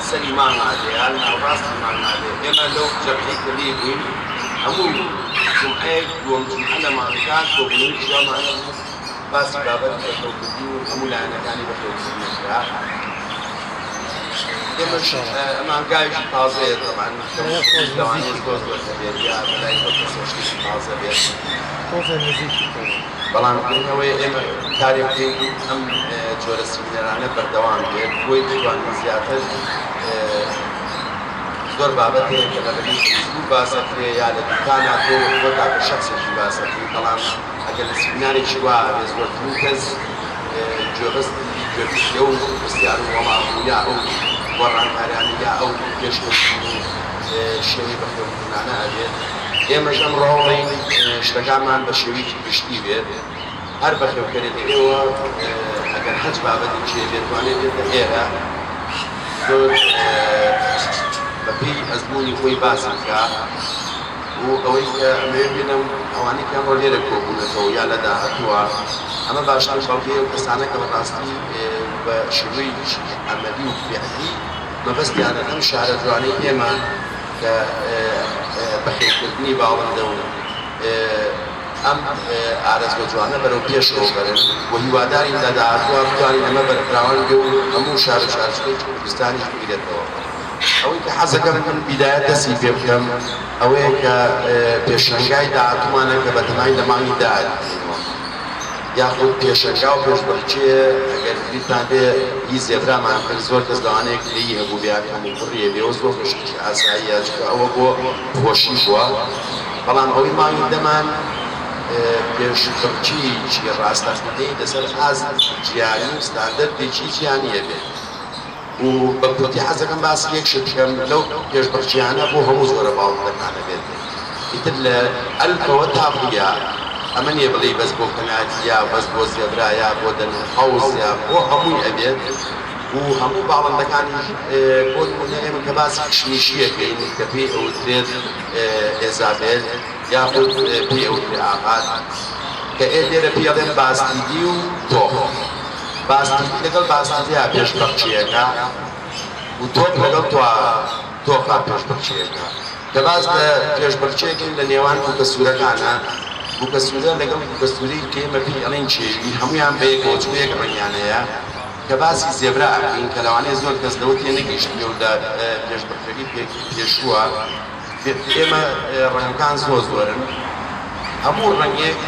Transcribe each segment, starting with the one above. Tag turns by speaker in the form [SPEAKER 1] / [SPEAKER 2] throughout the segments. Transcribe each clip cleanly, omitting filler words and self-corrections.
[SPEAKER 1] سەری مانگادێ یان ناوڕاستی مانگادێ ئێمە لەو جەبهەی کە لێ بووین هەموو جمعەیەک دووەم جمعە لە مانگەکان کۆبوونەوەی ژیانمان باسی بابەت بەخێوکردنی و هەموو لایەنەکانی بەخێوکردنیکرا ئێمەش مانگایشی تازەیە طبعاً لەوانەیە زۆر هەبێت یا بەلای کەسێکی تازە بێت بەڵام کردنەوەی ئێمە کارێک بکەین ئەم جۆرە سیمینەرانە بەردەوام بێت بۆی بتوانین زیاتر زۆر بابەت هەیە کە لەبەری فیسبوک باسەکرێ یا لە دوکانە تۆ بۆ تاکە شەخسێکی باسەکری بەڵام ئەگەر لە سیمینارێکی وا بێ زۆرترین کەس گوێبیستیە و پرسیار و وەڵام یا ئەو وەڕانکاریانی یا ئەو پێشکەشتنی شێوەی بەخێوکردنانە هەبێت ئێمەش ئەم ڕۆڵەی شتەکانمان بە شێوەیەکی گشتی بێت هەر بەخێوکەرێت ئێوە ئەگەر هەچ بابەتێکی دەتوانێت بێتە ئێرە زۆر بەپێی ئەزمموی خۆی باسی بکە و ئەوەی کە ئەمەوێ بێنم ئەوانەی کە ئەمڕۆ لێرە کۆبوونەتەوە یا لە داهاتووە ئەمە باشتر بەڵگەیە و کەسانە کە بەڕاستی بە شێوەی عەمەلی و فێعلی مەبەستیانە ئەم شارە جوانەی ئێمە کە بەخێوکردنی باوەندە و ئەم ئارەزگە جوانە بەرەو پێشەوە بەرن و هیوادارین لە داهاتووە بتوانین ئەمە بەرپراوان بێ و هەموو شار و شارچکەی کوردستانیش بگرێتەوە ئەوەی کە حەزەکەم بیدایەت دەستی پێ بکەم ئەوەیە کە پێشەنگای داهاتوومانە کە بەتەمای لە مانگی داهات یاخود پێشەنگا و پێشبڕکێ ئەگەر بیرتان بێ هی زێبرامان کرد زۆر کەس لەوانەیە کلەیی هەبوو بێکەم و بڕیە بێەوە زۆر خۆشکی ئاساییە چکە ئەوە بۆ خۆشی بووە بەڵام ئەوەی مانگی دەمان پێشبڕکی ڕاستەقینەی لەسەر ئاز جیانی و ستاندەردێکی جیانیە بێت و بەکوتی حەزەکەم باسی یەک شت بکەم لەو پێشبڕکیانە بۆ هەموو زۆرە باوەندەکانە بێت ئیتر لە ئەلفەوە تا بڕیا ئەمە نییە بڵێ بەس بۆ کەناتی یا بەس بۆ زێبرا یا بۆ دەنوو حەوز یا بۆ هەمووی ئەبێت و هەموو باڵندەکانی بۆ نمونە ئێمە کە باسی کشمیشیەکەین کە پێی ئەوترێت ئێزابێل یاخود پێی ئەوترێ ئاغات کە لێرە پێڵێن باستیدی و تۆپ باستیدی لەگەڵ باستیدیا پێشبڕکێیەکە و تۆپ لەگەڵ تۆپا پێشبڕکێیەکە کە باز لە پێشبڕکێیەکەین لە نێوان بووکەسوورەکانە بووکەسوورە لەگەڵ بووکەسووری کە ئێمە پێی ئەڵێن چێوی هەمویان بەیەکەوە چوو یەک ڕەنگیانەیە کە باسی زێبرا ئەکەین کە لەوانەیە زۆر کەس لەوە تێ نەگەیشتنەوە لە پێشبڕکێکی پێشووە ئێمە ڕەنگەکان زۆرن هەموو ڕەنگێک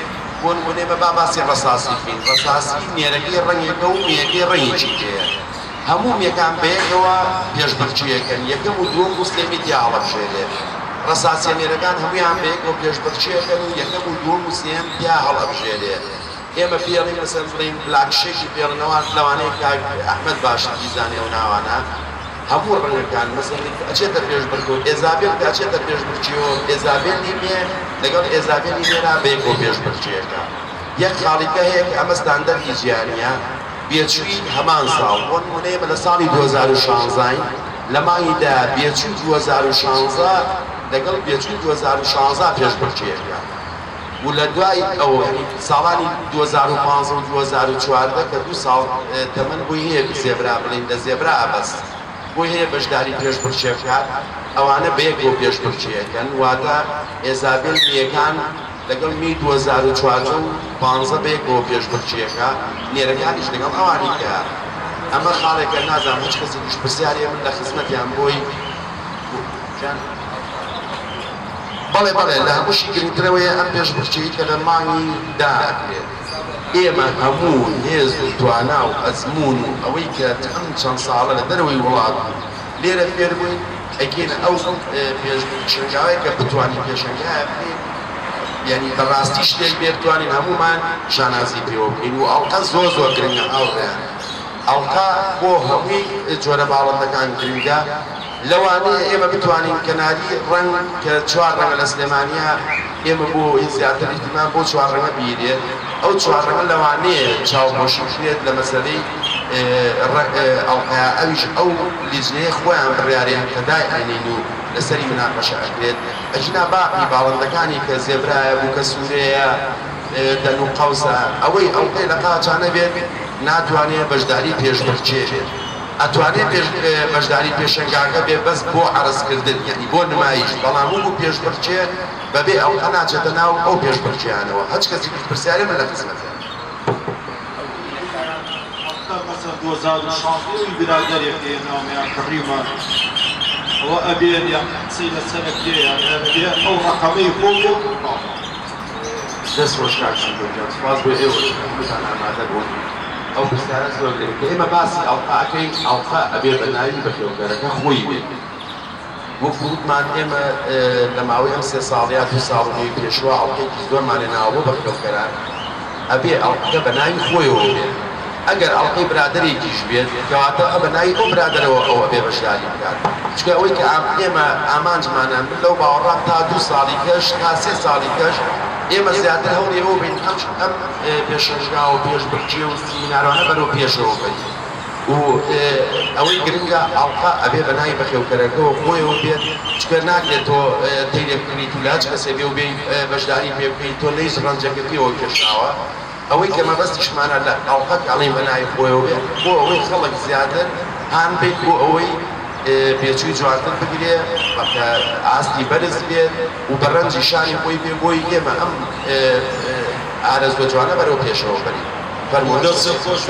[SPEAKER 1] بۆ نمونێ بە باسی ڕەساسی بکەین ڕەساسی نێرەکەی ڕەنگێکە و مێەکەی ڕەنگێکی هەیە هەموو مێکان بەیەکەوە پێشبڕکێیەکەن یەکەم و دووەم موسلێمی دیا هەڵەبژێرێت ڕەساسیە نێرەکان هەمویان بەیەکەوە پێشبڕکێیەکەن و یەکەم و دووەم موسلێم دیا هەڵەبژێرێت ئێمە پێڵین مەسەن بڵین بلاکشێکی پێڵنەوە لەوانەیە کاک ئەحمەد باشی دیزانێ و ناوانە هەموو ڕەنگەکان مەسەن ئەچێتە پێشبڕکێ ئێزابێل ئەچێتە پێشبڕکێەوە ئێزابێلی مێ لەگەڵ ئێزابێلی مێرا بەیەکەوە پێشبڕکێیەکە یەک خاڵیکە هەیە کە ئەمە ستاندەردی جیهانیە بێچووی هەمان ساڵ بۆ نمونەیە لە ساڵی 2016 لە مانگیدا بێچووی 2016 لەگەڵ بێچووی 2016 پێشبڕکێیەکە و لە دوای ئەو ساڵانی 2015 و 2014 کە دوو ساڵ تەمەن بووی هەیە زێبرا بڵین لە زێبرا ئەبەست بۆی هەیە بەشداری پێشبڕکێکات ئەوانە بەیەکەوە پێشبڕکێیەکەن واتە ئێزابێل میەکان لەگەڵ می 2014 و 15 بەیەکەوە پێشبڕکێیەکە نێرەکانیش لەگەڵ ئەوانی کە ئەمە خاڵێکە نازانم هیچ کەسێکیش پرسیاری من لە خزمەتیان بۆی بەڵێ بەڵێ لە هەمووشی گرنگترەوەیە ئەم پێشبڕکێی کە لە مانگی داکرێت ئێمە هەموو هێز و توانا و ئەزمون و ئەوەی کە چەند ساڵە لە دەرەوەی وڵات لێرە فێر بووین ئەگەینە ئەو پێشنگاوەیە کە بتوانین پێشنگایە بکەین یعنی بەڕاستی شتێک بێتوانین هەمومان شانازی پێوە بکەین و ئەڵقە زۆر گرنگە ئەوڕێن ئەڵقا بۆ هەمووی جۆرە باڵندەکان گرنگە لەوانەیە ئێمە بتوانین کەناری ڕنگ کە 4 ڕەنگە لە سلێمانیە ئێمە بۆ زیاتر ئیحتیمال بۆ 4 ڕەنگە بیرێت ئەو 4 ڕەنگە لەوانەیە چاوپۆشی بکرێت لە مەسەلەی ئەڵقەیە ئەویش ئەو لیژنەیە خۆیان بڕیاریان کە دایعێنین و لەسەری مناقەشە ئەکرێت ئەژنا باقی باڵندەکانی کە زێبرایە بووکەسوورەیە دەنوو قەوسە ئەوەی ئەڵقەی لە قاچانە بێت ناتوانێت بەشداری پێشبڕکێ بێت ئەتوانێت بەشداری پێشەنگاکە بێ بەس بۆ عەرزکردن یعنی بۆ نمایش بەڵام و پێشبڕکێ بەبێ ئەو ناچێتە ناو ئەو پێشبڕکیانەوە هەچ کەسی پرسیارێ من لە قسمەتە
[SPEAKER 2] مثلا 2016 برادرێک ناومیان کڕیمە ئەوە ئەبێن یان قسەی لەسەرە کرێیان ئەبێ ئەو ڕەقەمەی خۆ
[SPEAKER 1] دەست ڕۆژ کاکسم دۆجان سوپاس بۆ ئێوە هەمووتان ئامادە بوون ئەو پرسیارە زۆر لێ کە ئێمە باسی ئەڵقاکەین ئەڵقا ئەبێ بە ناوی بەخێوکەرەکە خۆی بێت وەکو وتمان ئێمە لە ماوەی ئەم 3 ساڵ یا 2 ساڵی پێشوە ئەڵقەیەکی زۆرمانێ ناوە بۆ بەخێوکەران ئەبێ ئەڵقەکە بە ناوی خۆیەوە بێت ئەگەر ئەڵقەی برادەرێکیش بێت کەواتە بە ناوی ئەو برادەرەوە ئەوە بێ بەشداری بکات چونکە ئەوەی کە ئێمە ئامانجمانە من لەو باوەڕام تا 2 ساڵی کەش تا 3 ساڵی کەش ئێمە زیاتر هەوڵی ئەوە بین ئەم پێشەنگا و پێشبڕکێ و سیمینارانە بەرەو پێشەوە بین و ئەوەی گرنگە ئەڵقا ئەبێ بە ناوی بەخێوکەرەکەەوە خۆیەوە بێت چکە ناکرێت تۆ تێیلێ بکەیت و لاچ کەسێ بێ و بێ بەشداری پێ بکەیت تۆ لەیس ڕەنجەکەتیەوە کێشاوە ئەوەی کە مەبەستیشمانە لە ئەڵقەک ئەڵێن بە ناوی خۆیەوە بێت بۆ ئەوەی خەڵک زیاتر هان بێت بۆ ئەوەی پێچووی جوانتر بگرێ ئاستی بەرز بێت و بەڕەنجی شانی خۆی پێ بۆی ئێمە ئەم ئارەزوە جوانە بەرەو پێشەوە بەرین
[SPEAKER 2] دەست خۆش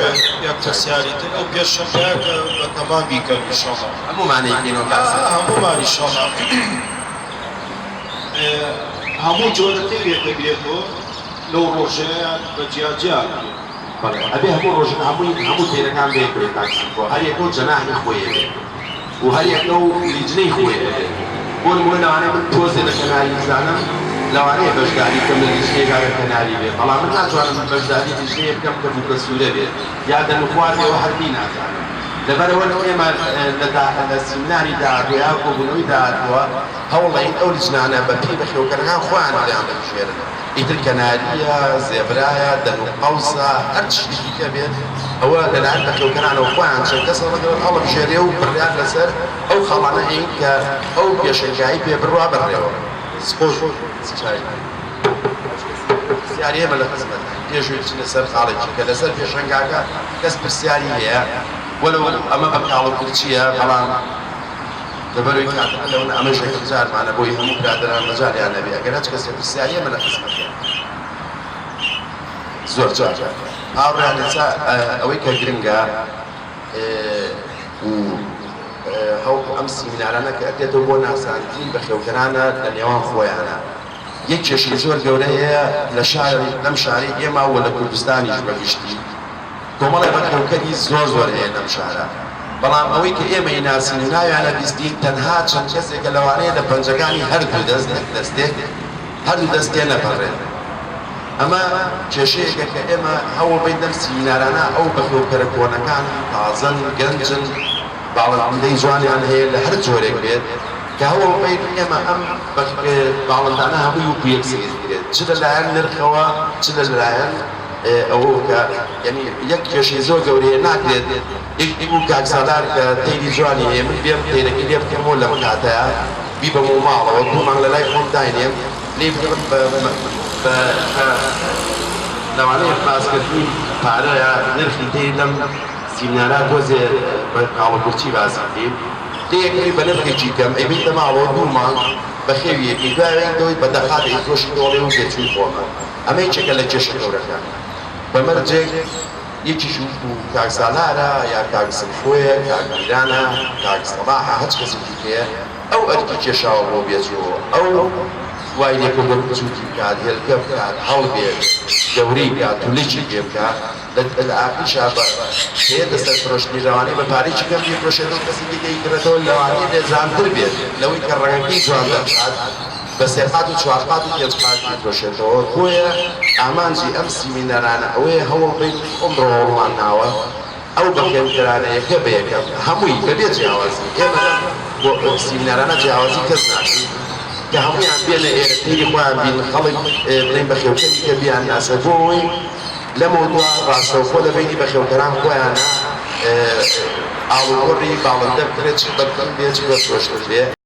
[SPEAKER 2] یەک پرسیاریتر ئەو پێشەنگاکە بە تەمام بیکەن ئینشاڵڵا
[SPEAKER 1] هەموومانەیەکەینەوە کاسە
[SPEAKER 2] هەموومان ئینشاڵڵا هەموو جۆرەتێکێکە بێتەوە لەو ڕۆژەیان بە جیاجیان
[SPEAKER 1] ئەبێ هەموو ڕۆژ هەموو تێرەکان بێکرێت تاکسیکۆ هەر یەکەو جەناحی خۆیە بێت و هەر یەکەو لیجنەی خۆیە بێت بۆ نمونە لەوانەیە من تۆزێ لە کەناری بزانم لەوانەیە بەشداری کەم لە لیژنەیەکە کەناری بێت بەڵام من ناتوانم بەشداری لیژنەیە بکەم کە بووکە سوورە بێت یا دەنوخواردەوە هەرمی نازانم لەبەرەوە ئێمە لە سیمیناری داهاتوەیە کۆبوونەوەی داهاتوە هەوڵەین ئەو لیژنانە بە پێی بەخێوکەرەکان خۆیان لەیان بەخێرن ئیتر کەناریە زێبرایە دەنوقەوسە هەر شتێکی کە بێت ئەوە لەلایەن بەخێوکەرانەوە خۆیان چەند کەسە ڕەگەڵ هەڵبژێرێ و بڕیار لەسەر ئەو خەڵانە هەین کە ئەو پێشەنگایی پێ بڕوا بڕێەوە سپۆش پرسیاری ئێمە لە قسمەت پێشووی بچینە سەر خاڵێکی کە لەسەر پێشەنگاکە کەس پرسیاری هەیە وەلو ئەمە بە کاڵەکوچیە بەڵام لەبەرەوەی کاتەکە لەونە ئەمەش یەکەم جارمانە بۆی هەموو برادەران مەجالیان نەبێ ئەگەر هەچ کەسێ پرسیاری ئێمە لە قسمەتە زۆر جار هاوڕێیان لەسا ئەوەی کە گرنگە ئەم سیمینارانە کە ئەدێتەوە بۆ ناساندنی بەخێوکەرانە لە نێوان خۆیانە یەک کێشەی زۆر گەورە هەیە لەم شاری ئێمە و لە کوردستانیش بەگشتی کۆمەڵی بەخێوکەری زۆر هەیە لەم شارە بەڵام ئەوەی کە ئێمە ئیناسین و ناویانە بیستین تەنها چەند کەسێکە لەوانەیە لە پەنجەکانی هەردوو هەردوو دەستێ نەپەڕێت ئەمە کێشەیەکە کە ئێمە هەوڵ بین لەم سیمینارانە ئەو بەخێوکەرە کۆنەکان تازەن گەنجن باڵندەی جوانیان هەیە لە هەر جۆرێک بێت کە هەوڵ بین ئێمە ئەم باڵندانە هەمووی وەکو یەکسێت چ لەلایەن نرخەوە چ لەلایەن ئەوە کە یعنی یەک کێشەی زۆر گەورەیە ناکرێت و کاکسالار کە تەیری جوانی هەیە من بێم تەیرەکەی لێ بکەمەوە لەم کاتەیە بیبەمەوە ماڵەوە دوو مانگ لە لای خۆم داینێم لێ بگەڕم لەوانەیە پاسکردنی پارەیە نرخی تێی لەم سیمینارە دۆزێ بە کاڵەکوچی باسی بکەین تێیەکەی بە نرخێکی کەم ئەیبیتە ماڵەوە دوو مانگ بە خێویەکی دوایەوەی بە دەخاتێک تۆشی دۆڵێ و بێچووی خۆمە ئەمە هیچێکە لە کێشە گەورەکان بەمەرجێک یەکیش و کاکسالارە یا کاکسفۆیە کاکمیرانە کاکسەڵاحە هەچ کەسێکی هەیە ئەو ئەرکی کێشاوە بۆ بێچەوە ئەو وای لێکە بۆ بچووکی بکات هێلکە بکات هەڵ بێت گەورەی بکات تولیکی پێ بکات لە ئاقیشا هەیە دەسەر فرۆشتنی لەوانەیە بە پارێکی کەم پێفرۆشێتەوە کەسێکی دەیکڕێتەوە لەوانەیە لێزانتر بێت لەوەی کە ڕەنگەکەی جوان دەبات بە سێقات و چوارقات و پێنجقات پێفرۆشێتەوە بۆیە ئامانجی ئەم سیمینەرانە ئەوەیە هەوڵ بین ئەمڕۆ هەوڵمان ناوە ئەو بەخێوکەرانە یەکە بە یەکەم هەمووی بەبێ جیاوازی ئێمە بۆ سیمینەرانە جیاوازی کەس ناکەین کە هەموویان بێنە ئێرە تێری خۆیان بین خەڵک بڵێن بەخێوکەری کە بیان ناسە بۆ ئەوەی لە مۆدووە ڕاستەوخۆ لە بینی بەخێوکەران خۆیانە ئاڵوگۆڕی باڵندە بکرێت چ بەکەم بێت چ بەفرۆشتر بێ